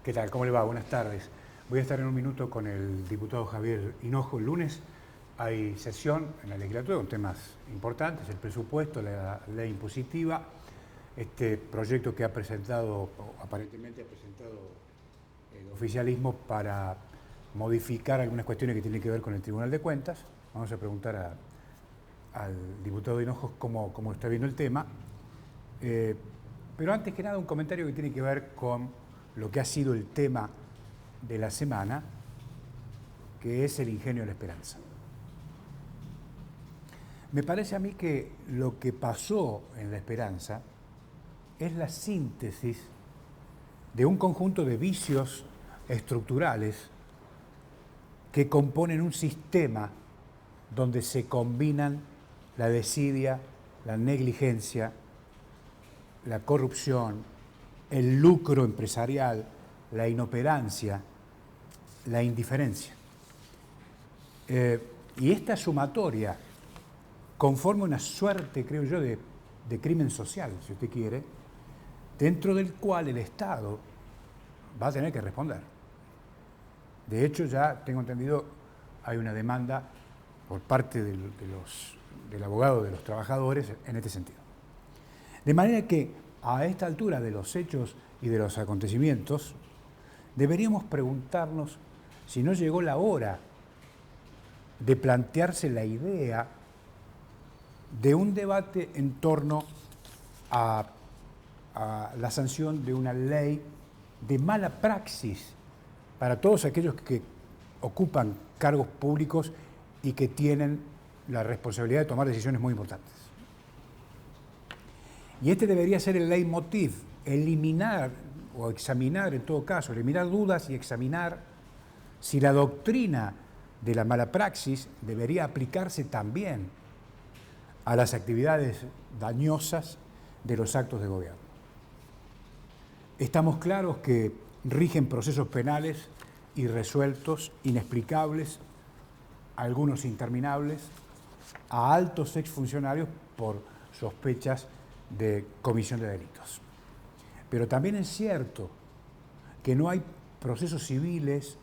¿Qué tal? ¿Cómo le va? Buenas tardes. Voy a estar en un minuto con el diputado Javier Hinojo. El lunes hay sesión en la legislatura con temas importantes, el presupuesto, la ley impositiva, este proyecto que ha presentado, o aparentemente ha presentado el oficialismo para modificar algunas cuestiones que tienen que ver con el Tribunal de Cuentas. Vamos a preguntar al diputado Hinojo cómo está viendo el tema. Pero antes que nada un comentario que tiene que ver con lo que ha sido el tema de la semana, que es el ingenio de la esperanza. Me parece a mí que lo que pasó en la esperanza es la síntesis de un conjunto de vicios estructurales que componen un sistema donde se combinan la desidia, la negligencia, la corrupción, el lucro empresarial, la inoperancia, la indiferencia. Y esta sumatoria conforma una suerte, creo yo, de crimen social, si usted quiere, dentro del cual el Estado va a tener que responder. De hecho, ya tengo entendido, hay una demanda por parte del abogado de los trabajadores en este sentido. De manera que a esta altura de los hechos y de los acontecimientos, deberíamos preguntarnos si no llegó la hora de plantearse la idea de un debate en torno a la sanción de una ley de mala praxis para todos aquellos que ocupan cargos públicos y que tienen la responsabilidad de tomar decisiones muy importantes. Y este debería ser el leitmotiv, eliminar o examinar, en todo caso, eliminar dudas y examinar si la doctrina de la mala praxis debería aplicarse también a las actividades dañosas de los actos de gobierno. Estamos claros que rigen procesos penales irresueltos, inexplicables, algunos interminables, a altos exfuncionarios por sospechas de comisión de delitos. Pero también es cierto que no hay procesos civiles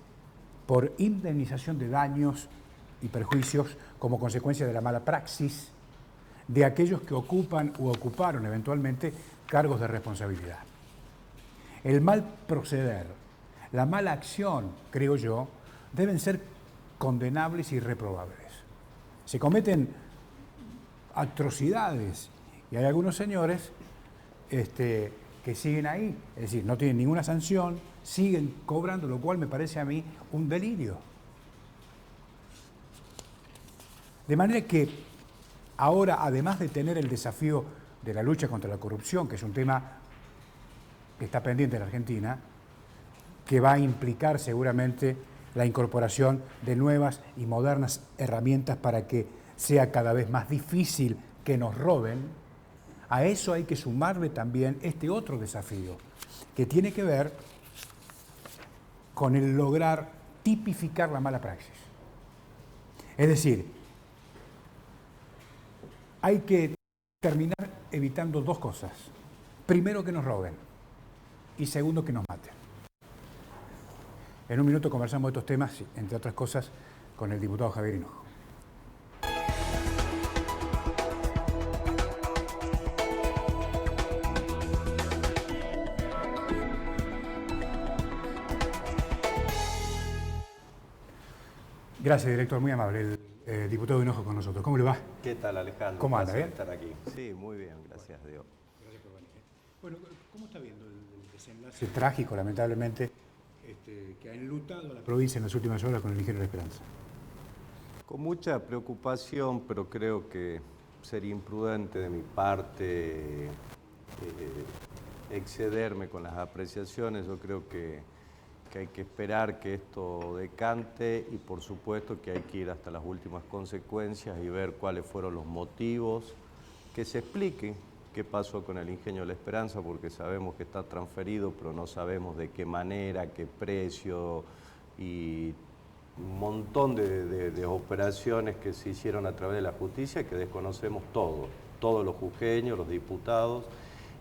por indemnización de daños y perjuicios como consecuencia de la mala praxis de aquellos que ocupan u ocuparon eventualmente cargos de responsabilidad. El mal proceder, la mala acción, creo yo, deben ser condenables y reprobables. Se cometen atrocidades y hay algunos señores que siguen ahí, es decir, no tienen ninguna sanción, siguen cobrando, lo cual me parece a mí un delirio. De manera que ahora, además de tener el desafío de la lucha contra la corrupción, que es un tema que está pendiente en la Argentina, que va a implicar seguramente la incorporación de nuevas y modernas herramientas para que sea cada vez más difícil que nos roben, a eso hay que sumarle también este otro desafío, que tiene que ver con el lograr tipificar la mala praxis. Es decir, hay que terminar evitando dos cosas. Primero, que nos roben, y segundo, que nos maten. En un minuto conversamos de estos temas, entre otras cosas, con el diputado Javier Hinojo. Gracias, director, muy amable. El diputado Hinojo con nosotros. ¿Cómo le va? ¿Qué tal, Alejandro? ¿Cómo anda? ¿Bien? ¿Bien? Estar aquí. Sí, muy bien, gracias a Dios. Gracias por venir. Bueno, ¿cómo está viendo el desenlace trágico, lamentablemente, que ha enlutado a la provincia en las últimas horas con el ingenio de la esperanza? Con mucha preocupación, pero creo que sería imprudente de mi parte excederme con las apreciaciones. Yo creo que hay que esperar que esto decante y por supuesto que hay que ir hasta las últimas consecuencias y ver cuáles fueron los motivos, que se explique qué pasó con el ingenio de la esperanza, porque sabemos que está transferido, pero no sabemos de qué manera, qué precio y un montón de operaciones que se hicieron a través de la justicia que desconocemos todos los jujeños, los diputados,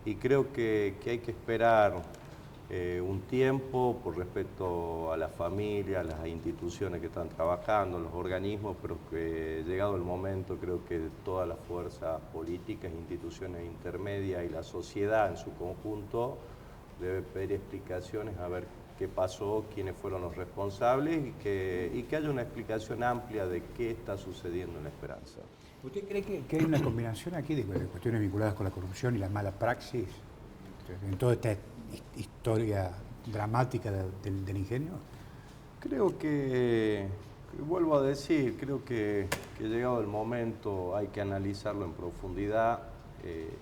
y creo que hay que esperar un tiempo por respeto a la familia, a las instituciones que están trabajando, los organismos, pero que llegado el momento creo que todas las fuerzas políticas, instituciones intermedias y la sociedad en su conjunto debe pedir explicaciones a ver qué pasó, quiénes fueron los responsables y que haya una explicación amplia de qué está sucediendo en La Esperanza. ¿Usted cree que hay una combinación aquí de cuestiones vinculadas con la corrupción y la mala praxis en toda esta historia dramática del ingenio? Creo que, vuelvo a decir, creo que llegado el momento hay que analizarlo en profundidad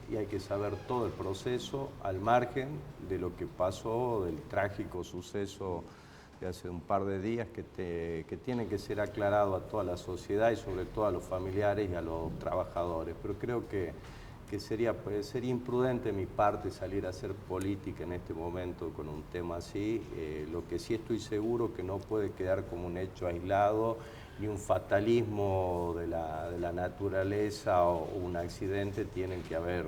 y hay que saber todo el proceso al margen de lo que pasó, del trágico suceso de hace un par de días que tiene que ser aclarado a toda la sociedad y sobre todo a los familiares y a los trabajadores. Pero creo que sería imprudente de mi parte salir a hacer política en este momento con un tema así. Lo que sí estoy seguro que no puede quedar como un hecho aislado ni un fatalismo de la naturaleza o un accidente. Tienen que haber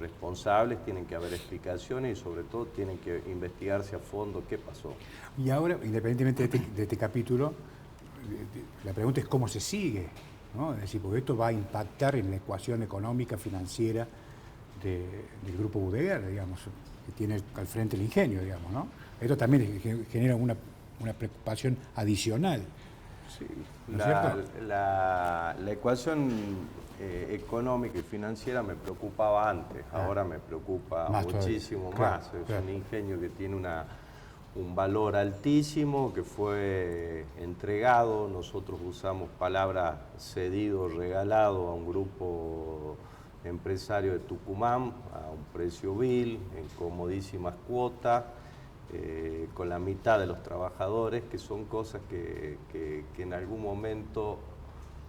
responsables, tienen que haber explicaciones y sobre todo tienen que investigarse a fondo qué pasó. Y ahora, independientemente de este capítulo, la pregunta es cómo se sigue, ¿no? Es decir, porque esto va a impactar en la ecuación económica, financiera del grupo Budeguer, digamos, que tiene al frente el ingenio, digamos, ¿no? Esto también genera una preocupación adicional. Sí, ¿No es cierto? la ecuación económica y financiera me preocupaba antes, ahora me preocupa muchísimo más. Es un ingenio que tiene un valor altísimo, que fue entregado, nosotros usamos palabras cedido, regalado a un grupo empresario de Tucumán a un precio vil, en comodísimas cuotas, con la mitad de los trabajadores, que son cosas que en algún momento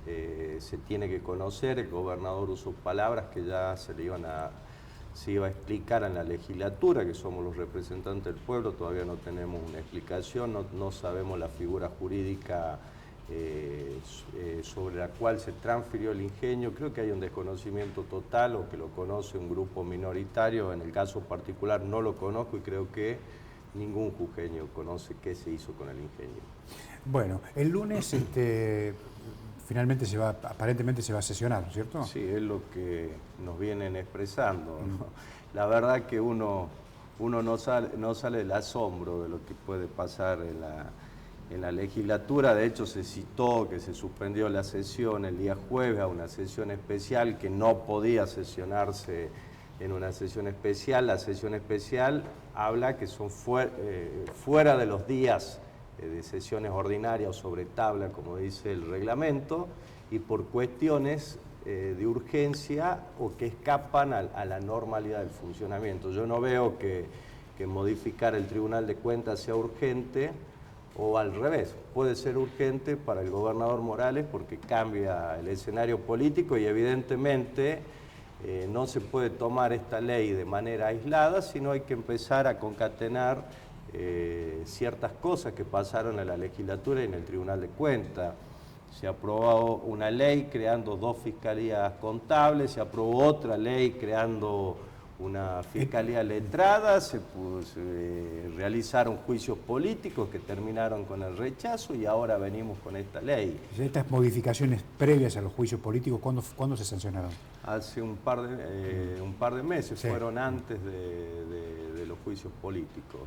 se tiene que conocer. El gobernador usó palabras que ya se iba a explicar en la legislatura, que somos los representantes del pueblo, todavía no tenemos una explicación, no sabemos la figura jurídica sobre la cual se transfirió el ingenio. Creo que hay un desconocimiento total o que lo conoce un grupo minoritario. En el caso particular no lo conozco y creo que ningún jujeño conoce qué se hizo con el ingenio. Bueno, el lunes finalmente aparentemente se va a sesionar, ¿no es cierto? Sí, es lo que nos vienen expresando, ¿no? La verdad que uno no sale del asombro de lo que puede pasar en la legislatura. De hecho, se citó que se suspendió la sesión el día jueves a una sesión especial que no podía sesionarse en una sesión especial. La sesión especial habla que son fuera de los días de sesiones ordinarias o sobre tabla, como dice el reglamento, y por cuestiones de urgencia o que escapan a la normalidad del funcionamiento. Yo no veo que modificar el Tribunal de Cuentas sea urgente, o al revés, puede ser urgente para el gobernador Morales porque cambia el escenario político y evidentemente no se puede tomar esta ley de manera aislada, sino hay que empezar a concatenar ciertas cosas que pasaron en la legislatura y en el Tribunal de Cuentas. Se aprobó una ley creando 2 fiscalías contables, se aprobó otra ley creando una fiscalía letrada, se realizaron juicios políticos que terminaron con el rechazo y ahora venimos con esta ley. Estas modificaciones previas a los juicios políticos, ¿cuándo se sancionaron? Hace un par de meses, sí. Fueron antes de los juicios políticos.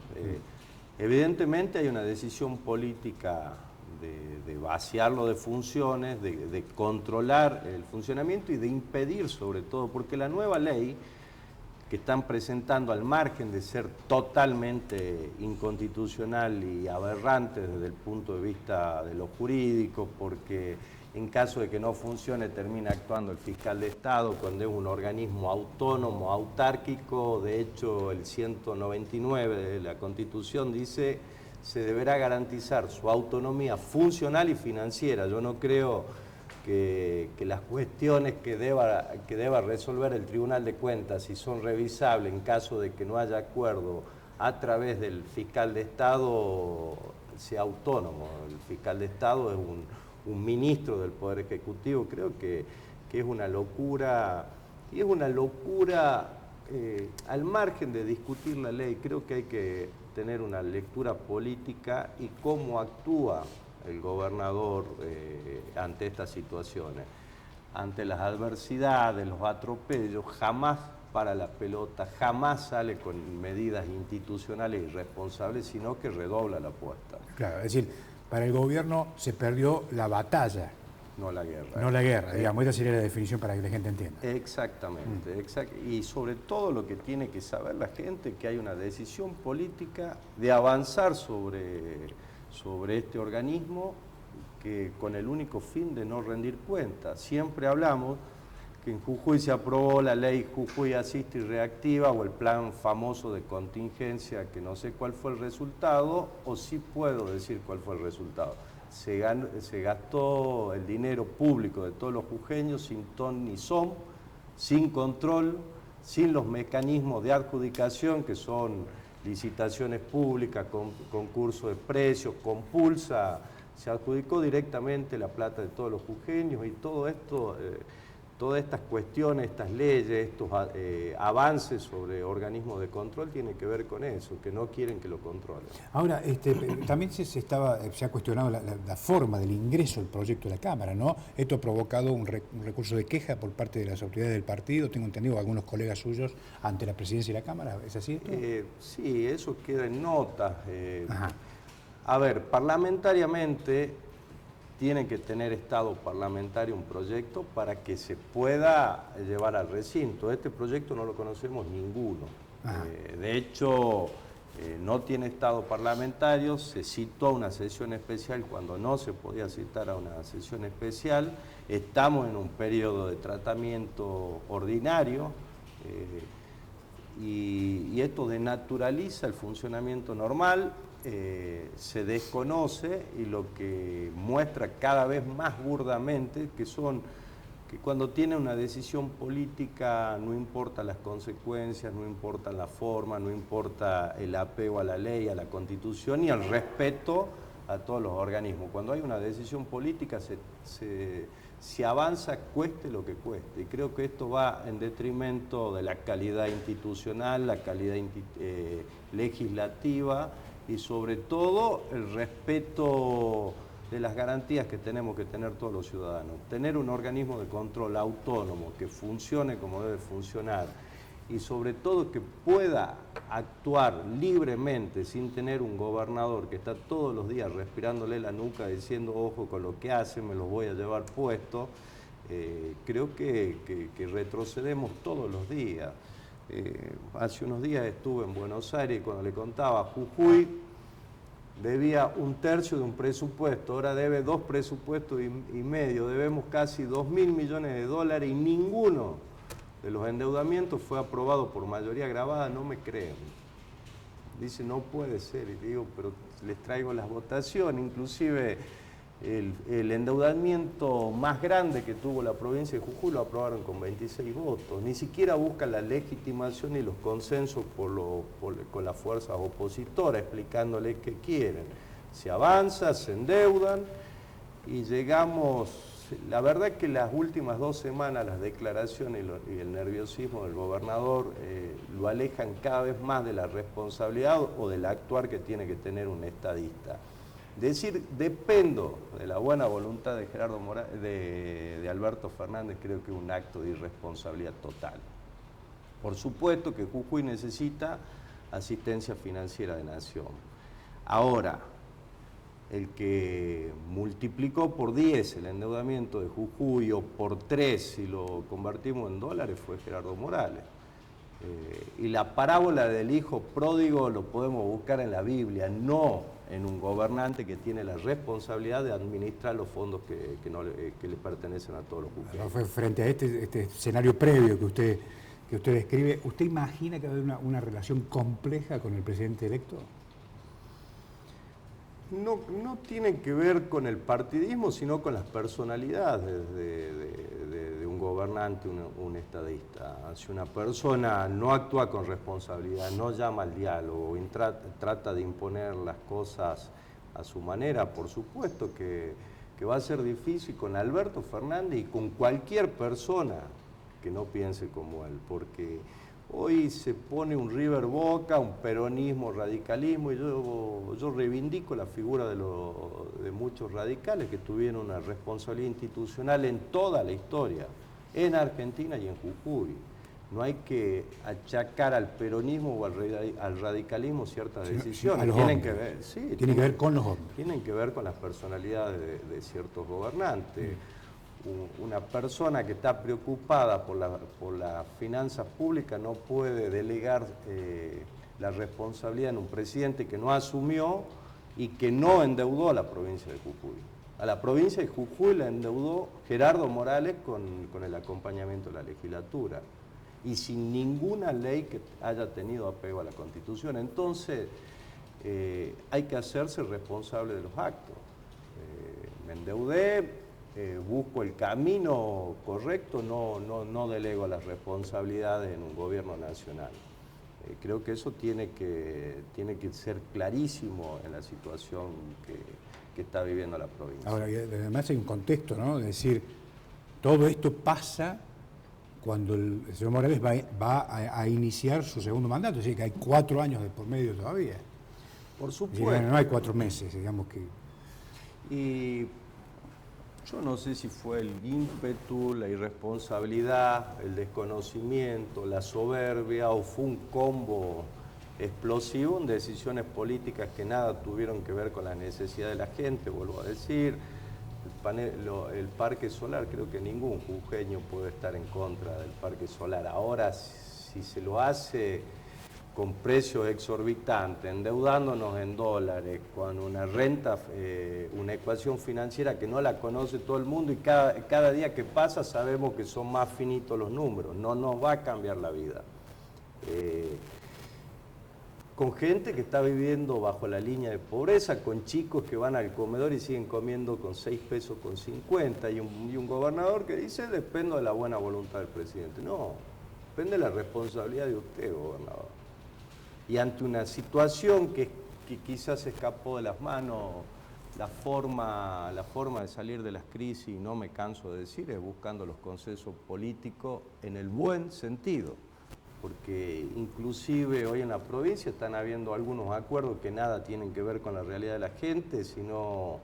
Evidentemente hay una decisión política de vaciarlo de funciones, de controlar el funcionamiento y de impedir sobre todo, porque la nueva ley que están presentando, al margen de ser totalmente inconstitucional y aberrante desde el punto de vista de lo jurídico, porque en caso de que no funcione termina actuando el fiscal de Estado cuando es un organismo autónomo, autárquico. De hecho, el 199 de la Constitución dice se deberá garantizar su autonomía funcional y financiera. Yo no creo que las cuestiones que deba resolver el Tribunal de Cuentas, si son revisables en caso de que no haya acuerdo a través del fiscal de Estado, sea autónomo. El fiscal de Estado es un ministro del Poder Ejecutivo. Creo que es una locura, y es una locura al margen de discutir la ley, creo que hay que tener una lectura política y cómo actúa el gobernador ante estas situaciones. Ante las adversidades, los atropellos, jamás para la pelota, jamás sale con medidas institucionales irresponsables, sino que redobla la apuesta. Claro, es decir, para el gobierno se perdió la batalla. No la guerra. No la guerra, digamos, esa sería la definición para que la gente entienda. Exactamente, y sobre todo lo que tiene que saber la gente, que hay una decisión política de avanzar sobre este organismo que con el único fin de no rendir cuentas. Siempre hablamos que en Jujuy se aprobó la ley Jujuy Asiste y Reactiva o el plan famoso de contingencia, que no sé cuál fue el resultado, o sí puedo decir cuál fue el resultado. Se gastó el dinero público de todos los jujeños sin ton ni son, sin control, sin los mecanismos de adjudicación que son licitaciones públicas, concurso de precios, compulsa. Se adjudicó directamente la plata de todos los jujeños y todo esto, todas estas cuestiones, estas leyes, estos avances sobre organismos de control tienen que ver con eso, que no quieren que lo controlen. Ahora, también se ha cuestionado la forma del ingreso del proyecto de la Cámara, ¿no? Esto ha provocado un recurso de queja por parte de las autoridades del partido, tengo entendido, algunos colegas suyos ante la presidencia de la Cámara, ¿es así esto? Sí, eso queda en nota. A ver, parlamentariamente tiene que tener estado parlamentario un proyecto para que se pueda llevar al recinto. Este proyecto no lo conocemos ninguno. De hecho, no tiene estado parlamentario, se citó a una sesión especial cuando no se podía citar a una sesión especial. Estamos en un periodo de tratamiento ordinario y esto denaturaliza el funcionamiento normal. Se desconoce y lo que muestra cada vez más burdamente que cuando tiene una decisión política no importa las consecuencias, no importa la forma, no importa el apego a la ley, a la Constitución y al respeto a todos los organismos. Cuando hay una decisión política se avanza cueste lo que cueste, y creo que esto va en detrimento de la calidad institucional, la calidad legislativa y sobre todo el respeto de las garantías que tenemos que tener todos los ciudadanos. Tener un organismo de control autónomo que funcione como debe funcionar y sobre todo que pueda actuar libremente sin tener un gobernador que está todos los días respirándole la nuca diciendo ojo con lo que hace, me los voy a llevar puesto, creo que retrocedemos todos los días. Hace unos días estuve en Buenos Aires y cuando le contaba, Jujuy debía 1/3 de un presupuesto, ahora debe 2 presupuestos y medio, debemos casi 2.000 millones de dólares y ninguno de los endeudamientos fue aprobado por mayoría agravada, no me creen. Dice, no puede ser, y digo, pero les traigo las votaciones, inclusive el endeudamiento más grande que tuvo la provincia de Jujuy lo aprobaron con 26 votos. Ni siquiera buscan la legitimación y los consensos con las fuerzas opositoras, explicándoles qué quieren. Se avanza, se endeudan y llegamos... La verdad que las últimas 2 semanas las declaraciones y el nerviosismo del gobernador lo alejan cada vez más de la responsabilidad o del actuar que tiene que tener un estadista. Decir, dependo de la buena voluntad de de Alberto Fernández, creo que es un acto de irresponsabilidad total. Por supuesto que Jujuy necesita asistencia financiera de Nación. Ahora, el que multiplicó por 10 el endeudamiento de Jujuy o por 3 si lo convertimos en dólares fue Gerardo Morales. Y la parábola del hijo pródigo lo podemos buscar en la Biblia, no en un gobernante que tiene la responsabilidad de administrar los fondos que le pertenecen a todos los jujeños. Fue frente a este escenario previo que usted describe, ¿usted imagina que va a haber una relación compleja con el presidente electo? No tiene que ver con el partidismo, sino con las personalidades de un gobernante, un estadista. Si una persona no actúa con responsabilidad, no llama al diálogo, trata de imponer las cosas a su manera, por supuesto que va a ser difícil con Alberto Fernández y con cualquier persona que no piense como él, porque Hoy se pone un River Boca, un peronismo, radicalismo, y yo reivindico la figura de muchos radicales que tuvieron una responsabilidad institucional en toda la historia, en Argentina y en Jujuy. No hay que achacar al peronismo o al radicalismo ciertas decisiones. Tienen que ver con los hombres. Tienen que ver con las personalidades de ciertos gobernantes. Una persona que está preocupada por las finanzas públicas no puede delegar la responsabilidad en un presidente que no asumió y que no endeudó a la provincia de Jujuy. A la provincia de Jujuy la endeudó Gerardo Morales con el acompañamiento de la legislatura y sin ninguna ley que haya tenido apego a la Constitución. Entonces, hay que hacerse responsable de los actos. Me endeudé, busco el camino correcto, no delego las responsabilidades en un gobierno nacional. Creo que eso tiene que ser clarísimo en la situación que está viviendo la provincia. Ahora, además hay un contexto, ¿no? Es decir, todo esto pasa cuando el señor Morales va a iniciar su segundo mandato, es decir, que hay 4 años de por medio todavía. Por supuesto. Es decir, no hay 4 meses, digamos que... Y yo no sé si fue el ímpetu, la irresponsabilidad, el desconocimiento, la soberbia o fue un combo explosivo en decisiones políticas que nada tuvieron que ver con la necesidad de la gente, vuelvo a decir. El parque solar, creo que ningún jujeño puede estar en contra del parque solar. Ahora, si se lo hace con precios exorbitantes, endeudándonos en dólares, con una renta, una ecuación financiera que no la conoce todo el mundo y cada día que pasa sabemos que son más finitos los números, no nos va a cambiar la vida. Con gente que está viviendo bajo la línea de pobreza, con chicos que van al comedor y siguen comiendo con 6 pesos con 50, y un gobernador que dice, dependo de la buena voluntad del presidente. No, depende de la responsabilidad de usted, gobernador. Y ante una situación que quizás escapó de las manos, la forma de salir de las crisis, y no me canso de decir, es buscando los consensos políticos en el buen sentido. Porque inclusive hoy en la provincia están habiendo algunos acuerdos que nada tienen que ver con la realidad de la gente, sino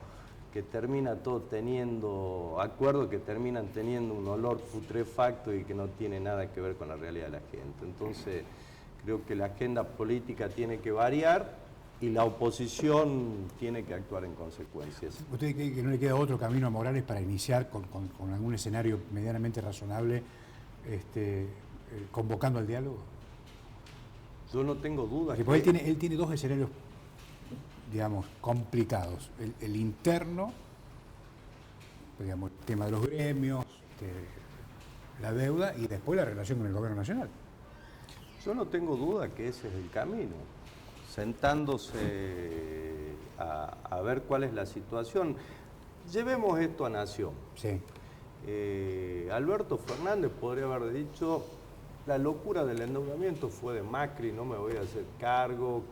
que termina todo teniendo acuerdos que terminan teniendo un olor putrefacto y que no tiene nada que ver con la realidad de la gente. Entonces, creo que la agenda política tiene que variar y la oposición tiene que actuar en consecuencias. ¿Usted cree que no le queda otro camino a Morales para iniciar con algún escenario medianamente razonable, convocando al diálogo? Yo no tengo dudas. Porque él tiene 2 escenarios, digamos, complicados. El interno, digamos, el tema de los gremios, la deuda y después la relación con el gobierno nacional. Yo no tengo duda que ese es el camino. Sentándose a ver cuál es la situación. Llevemos esto a Nación. Sí. Alberto Fernández podría haber dicho, la locura del endeudamiento fue de Macri, no me voy a hacer cargo,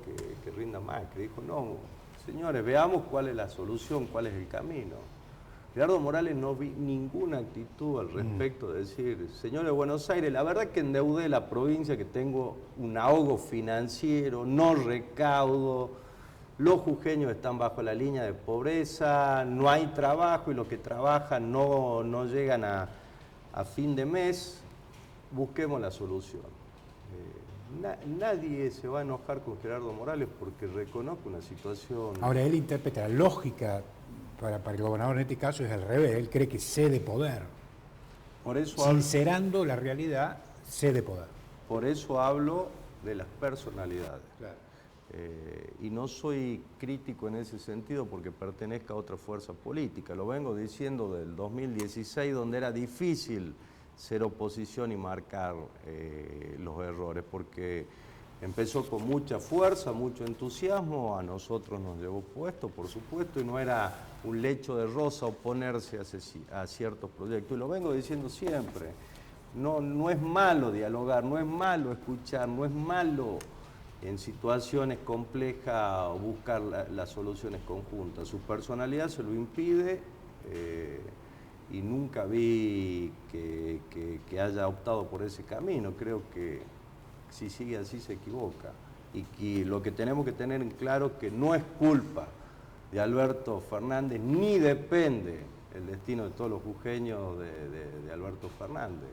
que rinda Macri. Dijo, no, señores, veamos cuál es la solución, cuál es el camino. Gerardo Morales no vi ninguna actitud al respecto de decir, señores de Buenos Aires, la verdad que endeudé la provincia, que tengo un ahogo financiero, no recaudo, los jujeños están bajo la línea de pobreza, no hay trabajo y los que trabajan no llegan a fin de mes, busquemos la solución. Nadie se va a enojar con Gerardo Morales porque reconozco una situación... Ahora, él interpreta la lógica para el gobernador en este caso es al revés, él cree que cede poder. Por eso sincerando la realidad, cede poder. Por eso hablo de las personalidades. Claro. Y no soy crítico en ese sentido porque pertenezco a otra fuerza política. Lo vengo diciendo del 2016, donde era difícil ser oposición y marcar los errores, porque empezó con mucha fuerza, mucho entusiasmo, a nosotros nos llevó puesto, por supuesto, y no era un lecho de rosa oponerse a ciertos proyectos. Y lo vengo diciendo siempre, no es malo dialogar, no es malo escuchar, no es malo en situaciones complejas buscar las soluciones conjuntas. Su personalidad se lo impide y nunca vi que haya optado por ese camino. Creo que si sigue así se equivoca. Y que lo que tenemos que tener en claro que no es culpa de Alberto Fernández, ni depende el destino de todos los jujeños de Alberto Fernández.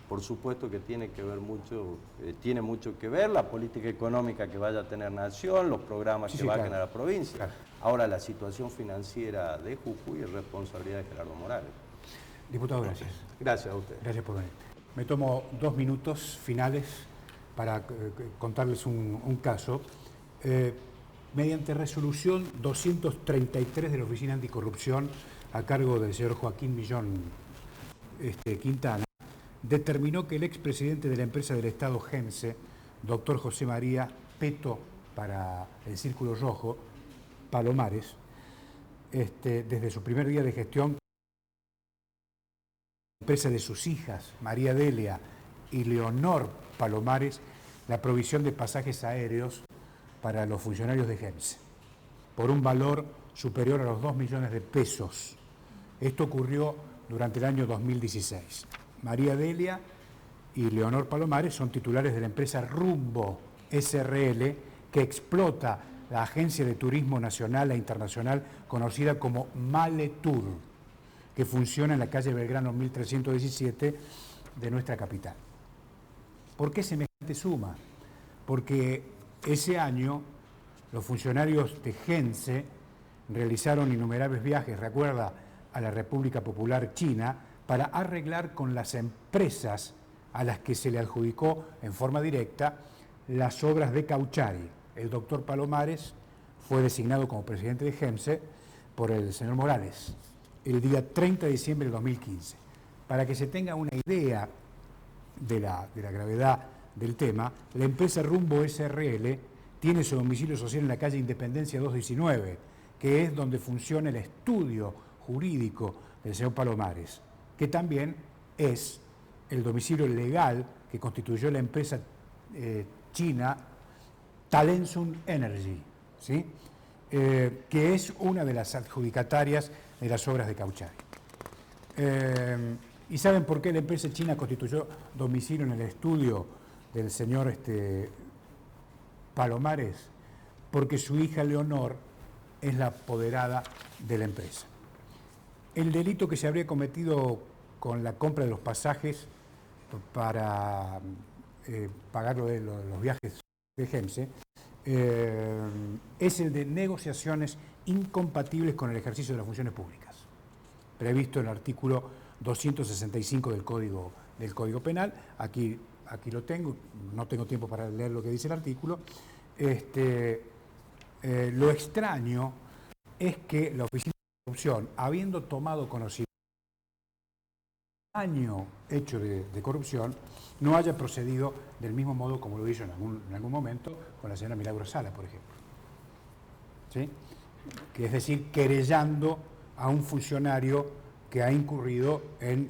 Por supuesto que tiene que ver mucho, tiene mucho que ver la política económica que vaya a tener Nación, los programas que va a tener la provincia. Claro. Ahora, la situación financiera de Jujuy es responsabilidad de Gerardo Morales. Diputado, gracias. Gracias a usted. Gracias por venir. Me tomo 2 minutos finales para contarles un caso. Mediante resolución 233 de la Oficina Anticorrupción, a cargo del señor Joaquín Millón Quintana, determinó que el expresidente de la empresa del Estado GEMSE, doctor José María Peto, para el Círculo Rojo, Palomares, desde su primer día de gestión, la empresa de sus hijas, María Delia y Leonor Palomares, la provisión de pasajes aéreos para los funcionarios de GEMSE, por un valor superior a los 2 millones de pesos. Esto ocurrió durante el año 2016. María Delia y Leonor Palomares son titulares de la empresa Rumbo SRL, que explota la agencia de turismo nacional e internacional conocida como Maletur, que funciona en la calle Belgrano 1317 de nuestra capital. ¿Por qué semejante suma? Porque ese año los funcionarios de GEMSE realizaron innumerables viajes, recuerda, a la República Popular China, para arreglar con las empresas a las que se le adjudicó en forma directa las obras de Cauchari. El doctor Palomares fue designado como presidente de GEMSE por el señor Morales el día 30 de diciembre del 2015. Para que se tenga una idea de la gravedad del tema, la empresa Rumbo SRL tiene su domicilio social en la calle Independencia 219, que es donde funciona el estudio jurídico del señor Palomares, que también es el domicilio legal que constituyó la empresa china Talensum Energy, ¿sí? Que es una de las adjudicatarias de las obras de Cauchari. ¿Y saben por qué la empresa china constituyó domicilio en el estudio del señor Palomares? Porque su hija Leonor es la apoderada de la empresa. El delito que se habría cometido con la compra de los pasajes para pagar los viajes de GEMSE es el de negociaciones incompatibles con el ejercicio de las funciones públicas, previsto en el artículo 265 del Código Penal. Aquí lo tengo, no tengo tiempo para leer lo que dice el artículo. Lo extraño es que la Oficina de Corrupción, habiendo tomado conocimiento del daño hecho de corrupción, no haya procedido del mismo modo como lo hizo en algún momento con la señora Milagro Sala, por ejemplo. ¿Sí? Que es decir, querellando a un funcionario que ha incurrido en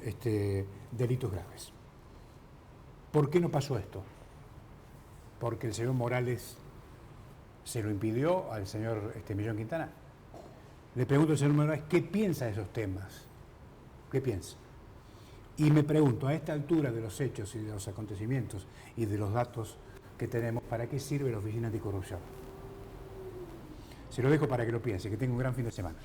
delitos graves. ¿Por qué no pasó esto? Porque el señor Morales se lo impidió al señor Millón Quintana. Le pregunto al señor Morales qué piensa de esos temas. ¿Qué piensa? Y me pregunto, a esta altura de los hechos y de los acontecimientos y de los datos que tenemos, ¿para qué sirve la Oficina Anticorrupción? Se lo dejo para que lo piense, que tenga un gran fin de semana.